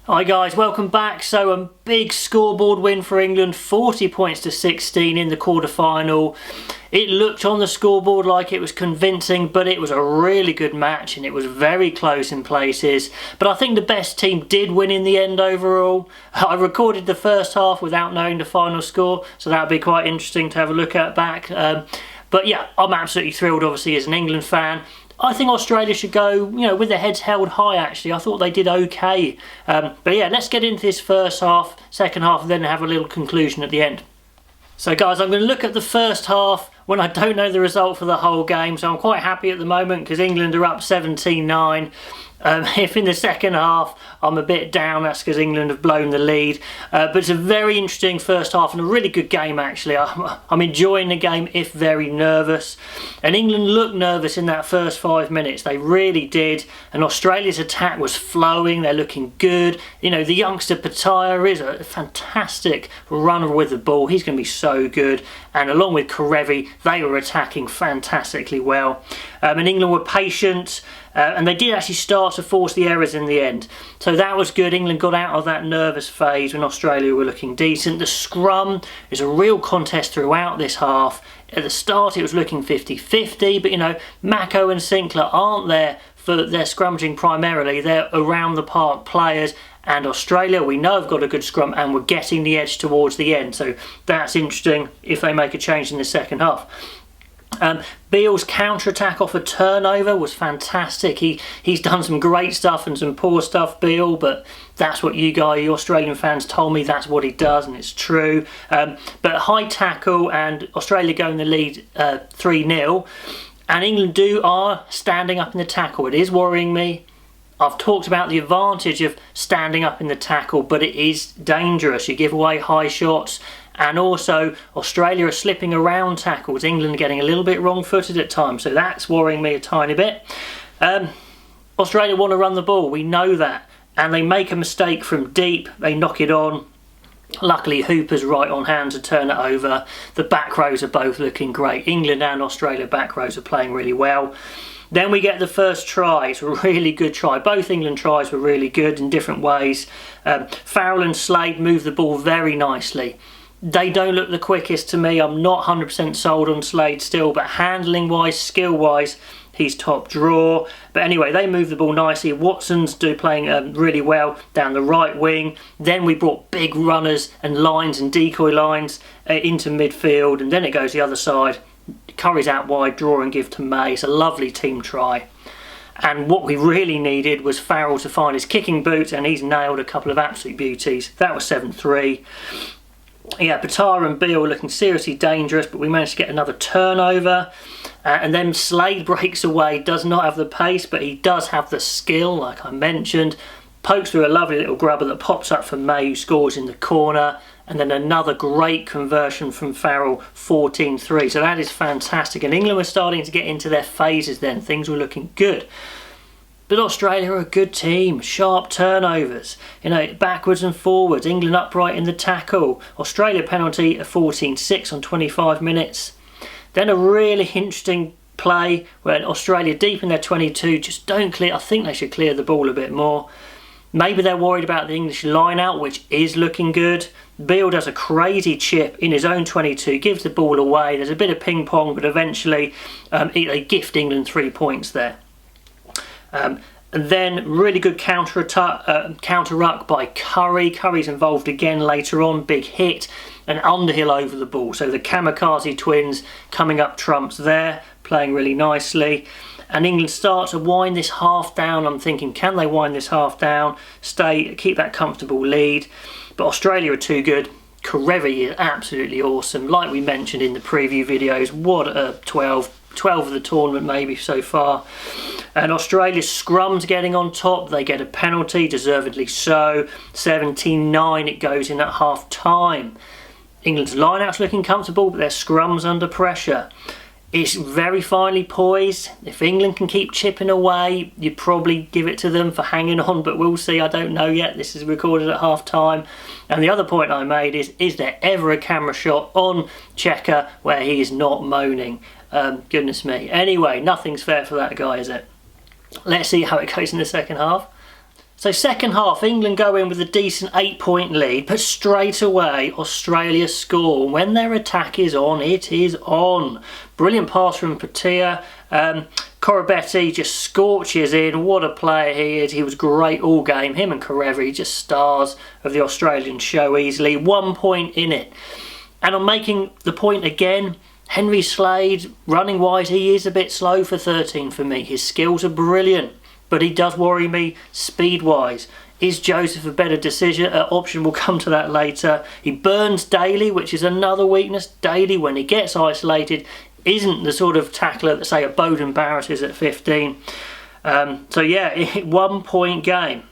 Hi guys, welcome back. So a big scoreboard win for England, 40 points to 16 in the quarter-final. It looked on the scoreboard like it was convincing, but it was a really good match and it was very close in places. But I think the best team did win in the end overall. I recorded the first half without knowing the final score, so that would be quite interesting to have a look at back. But yeah, I'm absolutely thrilled obviously as an England fan. I think Australia should go, with their heads held high actually. I thought they did okay. But yeah, let's get into this first half, second half, and then have a little conclusion at the end. So guys, I'm going to look at the first half when I don't know the result for the whole game. So I'm quite happy at the moment because England are up 17-9. If in the second half I'm a bit down, that's because England have blown the lead. But it's a very interesting first half and a really good game actually. I'm enjoying the game, if very nervous. And England looked nervous in that first 5 minutes. They really did. And Australia's attack was flowing. They're looking good. The youngster Pattaya is a fantastic runner with the ball. He's going to be so good. And along with Karevi, they were attacking fantastically well. And England were patient. And they did actually start to force the errors in the end. So that was good. England got out of that nervous phase when Australia were looking decent. The scrum is a real contest throughout this half. At the start it was looking 50-50, but Mako and Sinclair aren't there for their scrummaging primarily. They're around the park players. And Australia, we know, have got a good scrum and we're getting the edge towards the end. So that's interesting if they make a change in the second half. Beale's counter-attack off a turnover was fantastic. He's done some great stuff and some poor stuff, Beale, but that's what you Australian fans told me, that's what he does, and it's true. But high tackle and Australia going the lead 3-0, and England are standing up in the tackle. It is worrying me. I've talked about the advantage of standing up in the tackle, but it is dangerous. You give away high shots. And also, Australia are slipping around tackles. England are getting a little bit wrong-footed at times, so that's worrying me a tiny bit. Australia want to run the ball, we know that. And they make a mistake from deep, they knock it on. Luckily, Hooper's right on hand to turn it over. The back rows are both looking great. England and Australia back rows are playing really well. Then we get the first try. It's a really good try. Both England tries were really good in different ways. Farrell and Slade move the ball very nicely. They don't look the quickest to me. I'm not 100% sold on Slade still, but handling-wise, skill-wise, he's top draw. But anyway, they move the ball nicely. Watson's playing really well down the right wing. Then we brought big runners and lines and decoy lines into midfield, and then it goes the other side. Curry's out wide, draw and give to May. It's a lovely team try. And what we really needed was Farrell to find his kicking boots, and he's nailed a couple of absolute beauties. That was 7-3. Yeah, Pattaya and Beale looking seriously dangerous, but we managed to get another turnover. And then Slade breaks away, does not have the pace, but he does have the skill, like I mentioned. Pokes through a lovely little grubber that pops up for May, who scores in the corner. And then another great conversion from Farrell, 14-3. So that is fantastic. And England were starting to get into their phases then. Things were looking good. But Australia are a good team, sharp turnovers, backwards and forwards, England upright in the tackle. Australia penalty at 14-6 on 25 minutes. Then a really interesting play where Australia deep in their 22 just don't clear. I think they should clear the ball a bit more. Maybe they're worried about the English line out, which is looking good. Beale does a crazy chip in his own 22, gives the ball away. There's a bit of ping pong, but eventually they gift England 3 points there. And then really good counter ruck by Curry. Curry's involved again later on, big hit, and Underhill over the ball. So the Kamikaze twins coming up trumps there, playing really nicely. And England start to wind this half down. I'm thinking, can they wind this half down, keep that comfortable lead? But Australia are too good. Karevi is absolutely awesome. Like we mentioned in the preview videos, what a 12 of the tournament maybe so far. And Australia's scrum's getting on top. They get a penalty, deservedly so. 17-9 it goes in at half time. England's line-out's looking comfortable, but their scrum's under pressure. It's very finely poised. If England can keep chipping away, you'd probably give it to them for hanging on, but we'll see. I don't know yet. This is recorded at half time. And the other point I made is there ever a camera shot on Checker where he is not moaning? Goodness me. Anyway, nothing's fair for that guy, is it? Let's see how it goes in the second half. So second half, England go in with a decent 8-point lead, but straight away Australia score. When their attack is on, it is on. Brilliant pass from Patea. Corabetti just scorches in. What a player he is. He was great all game. Him and Careva, just stars of the Australian show easily. 1 point in it. And I'm making the point again. Henry Slade, running wise, he is a bit slow for 13 for me. His skills are brilliant, but he does worry me speed-wise. Is Joseph a better decision? Option, we'll come to that later. He burns Daly, which is another weakness. Daly, when he gets isolated, isn't the sort of tackler that, say, a Bowden Barrett is at 15. So yeah, 1 point game.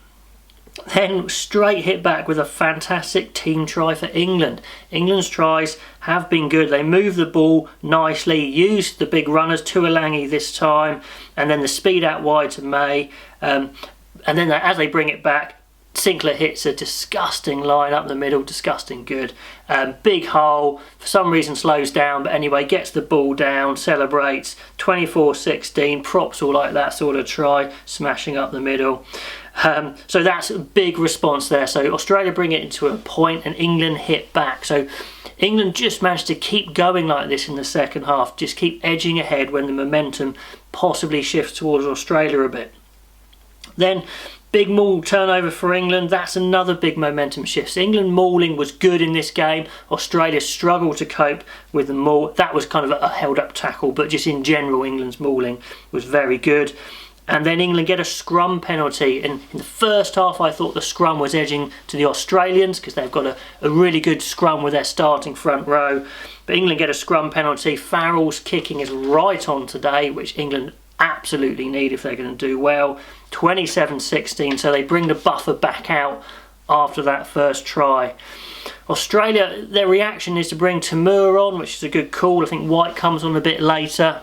Then straight hit back with a fantastic team try for England. England's tries have been good. They move the ball nicely, use the big runners, Tuolangi this time, and then the speed out wide to May. And then as they bring it back, Sinclair hits a disgusting line up the middle, disgusting good. Big hole, for some reason slows down, but anyway, gets the ball down, celebrates, 24-16, props all like that sort of try, smashing up the middle. So that's a big response there. So Australia bring it into a point and England hit back. So England just managed to keep going like this in the second half, just keep edging ahead when the momentum possibly shifts towards Australia a bit. Then big maul turnover for England. That's another big momentum shift. So England mauling was good in this game. Australia struggled to cope with the maul. That was kind of a held up tackle, but just in general England's mauling was very good. And then England get a scrum penalty. And in the first half, I thought the scrum was edging to the Australians because they've got a really good scrum with their starting front row. But England get a scrum penalty. Farrell's kicking is right on today, which England absolutely need if they're going to do well. 27-16, so they bring the buffer back out after that first try. Australia, their reaction is to bring Tamur on, which is a good call. I think White comes on a bit later.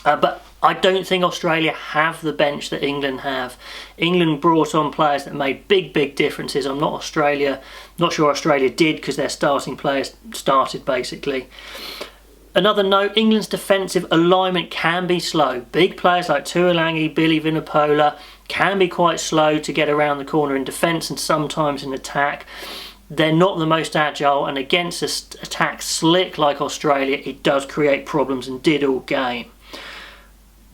But I don't think Australia have the bench that England have. England brought on players that made big differences. I'm not sure Australia did because their starting players started basically. Another note, England's defensive alignment can be slow. Big players like Tuolangi, Billy Vunipola can be quite slow to get around the corner in defence and sometimes in attack. They're not the most agile, and against an attack slick like Australia, it does create problems and did all game.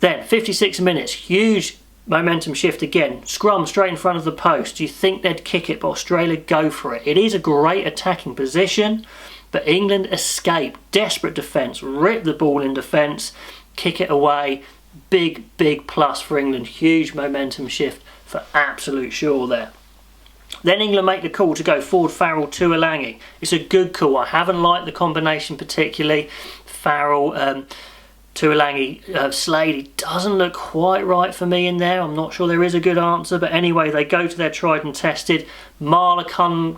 Then 56 minutes, huge momentum shift again. Scrum straight in front of the post. Do you think they'd kick it, but Australia go for it? It is a great attacking position, but England escape. Desperate defence, rip the ball in defence, kick it away. Big plus for England. Huge momentum shift for absolute sure there. Then England make the call to go forward Farrell Tuolangi. It's a good call. I haven't liked the combination particularly. Farrell, Tuolangi, Slade, he doesn't look quite right for me in there. I'm not sure there is a good answer, but anyway, they go to their tried and tested. Marler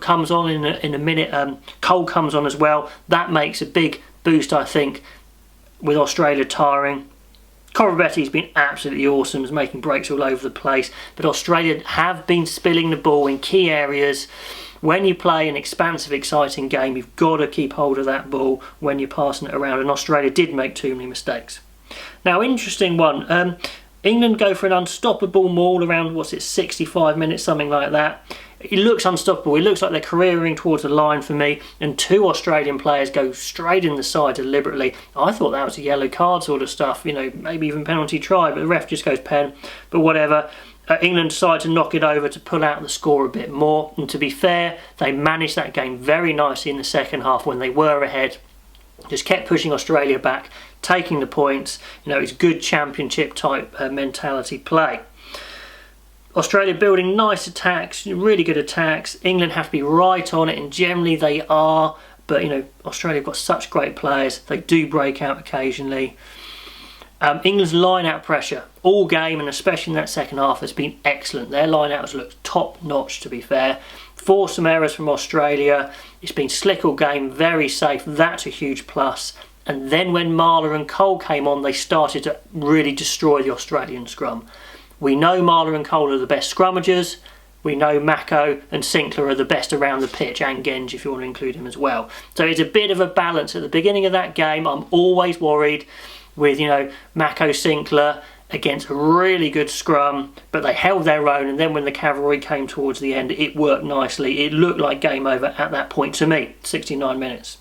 comes on in a minute. Cole comes on as well. That makes a big boost, I think, with Australia tiring. Corbetti's been absolutely awesome, is making breaks all over the place, but Australia have been spilling the ball in key areas. When you play an expansive, exciting game, you've got to keep hold of that ball when you're passing it around, and Australia did make too many mistakes. Now, interesting one. England go for an unstoppable maul around, 65 minutes, something like that. It looks unstoppable. It looks like they're careering towards the line for me, and two Australian players go straight in the side deliberately. I thought that was a yellow card sort of stuff, maybe even penalty try, but the ref just goes pen. But whatever. England decide to knock it over to pull out the score a bit more, and to be fair, they managed that game very nicely in the second half when they were ahead. Just kept pushing Australia back, taking the points. It's good championship type mentality play. Australia building nice attacks, really good attacks. England have to be right on it, and generally they are, but Australia have got such great players, they do break out occasionally. England's line-out pressure all game, and especially in that second half, has been excellent. Their line-outs look top-notch, to be fair. Forced some errors from Australia. It's been slick all game, very safe. That's a huge plus. And then when Marler and Cole came on, they started to really destroy the Australian scrum. We know Marler and Cole are the best scrummagers. We know Mako and Sinclair are the best around the pitch, and Genge if you want to include him as well. So it's a bit of a balance. At the beginning of that game, I'm always worried with, Mako, Sinclair, against a really good scrum, but they held their own, and then when the cavalry came towards the end, it worked nicely. It looked like game over at that point to me, 69 minutes.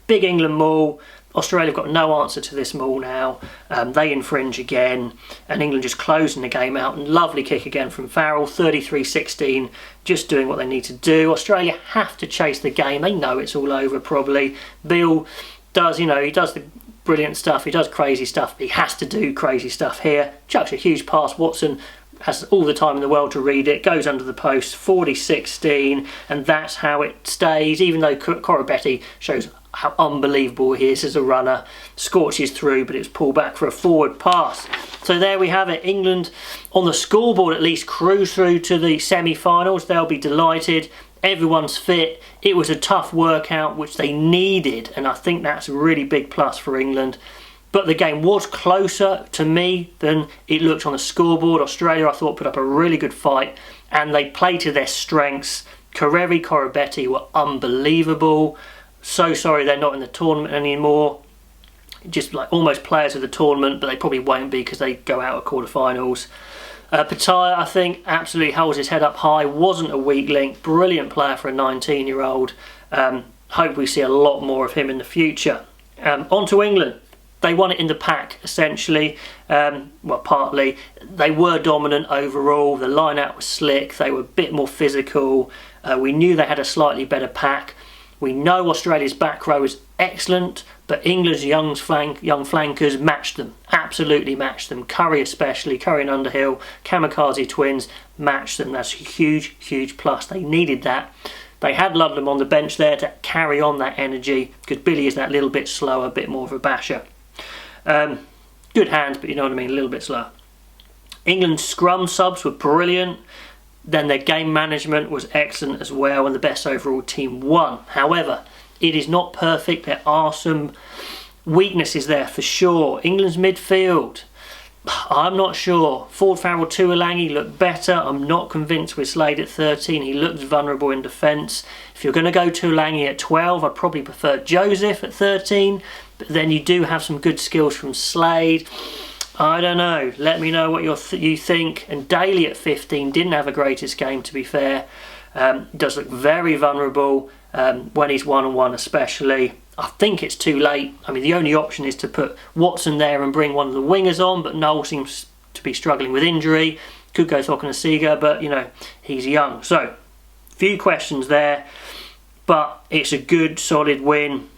Big England maul. Australia have got no answer to this maul now. They infringe again, and England just closing the game out. And lovely kick again from Farrell, 33-16, just doing what they need to do. Australia have to chase the game. They know it's all over probably. Beale does, he does the brilliant stuff, he does crazy stuff, he has to do crazy stuff here. Chucks a huge pass, Watson has all the time in the world to read it, goes under the post, 40-16, and that's how it stays, even though Corabetti shows how unbelievable he is as a runner, scorches through, but it's pulled back for a forward pass. So there we have it. England on the scoreboard at least cruise through to the semi-finals. They'll be delighted. Everyone's fit. It was a tough workout which they needed, and I think that's a really big plus for England. But the game was closer to me than it looked on the scoreboard. Australia, I thought, put up a really good fight, and they played to their strengths. Corabetti were unbelievable. So sorry they're not in the tournament anymore. Just like almost players of the tournament, but they probably won't be because they go out at quarterfinals. Pattaya, I think, absolutely holds his head up high. Wasn't a weak link. Brilliant player for a 19-year-old. Hope we see a lot more of him in the future. On to England. They won it in the pack, essentially. Well, partly. They were dominant overall. The line-out was slick. They were a bit more physical. We knew they had a slightly better pack. We know Australia's back row is excellent, but England's young flankers matched them, absolutely matched them. Curry especially, Curry and Underhill, Kamikaze twins, matched them. That's a huge, huge plus. They needed that. They had Ludlam on the bench there to carry on that energy, because Billy is that little bit slower, a bit more of a basher. Good hands, but you know what I mean, a little bit slower. England's scrum subs were brilliant. Then their game management was excellent as well, and the best overall team won. However, it is not perfect. There are some weaknesses there for sure. England's midfield, I'm not sure. Ford Farrell, Tuolangi looked better. I'm not convinced with Slade at 13. He looks vulnerable in defence. If you're going to go Tuolangi at 12, I'd probably prefer Joseph at 13. But then you do have some good skills from Slade. I don't know. Let me know what you think. And Daly at 15 didn't have a greatest game, to be fair. Does look very vulnerable when he's one-on-one especially. I think it's too late. I mean, the only option is to put Watson there and bring one of the wingers on, but Noel seems to be struggling with injury. Could go Thokanasiga, but, he's young. So, few questions there, but it's a good, solid win.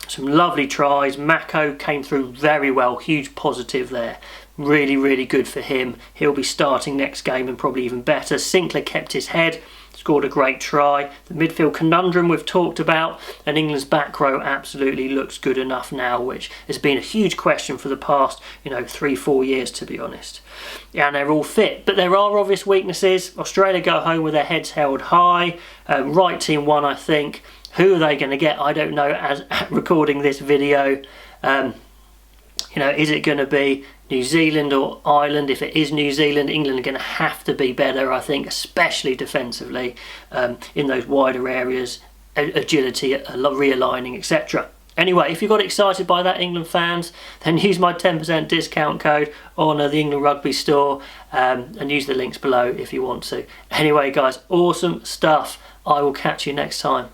Some lovely tries. Mako came through very well. Huge positive there. Really, really good for him. He'll be starting next game and probably even better. Sinclair kept his head. Scored a great try. The midfield conundrum we've talked about. And England's back row absolutely looks good enough now, which has been a huge question for the past, 3-4 years, to be honest. And they're all fit. But there are obvious weaknesses. Australia go home with their heads held high. Right team won, I think. Who are they going to get? I don't know as recording this video. Is it going to be New Zealand or Ireland? If it is New Zealand, England are going to have to be better, I think, especially defensively in those wider areas, agility, realigning, etc. Anyway, if you got excited by that, England fans, then use my 10% discount code on the England Rugby store and use the links below if you want to. Anyway, guys, awesome stuff. I will catch you next time.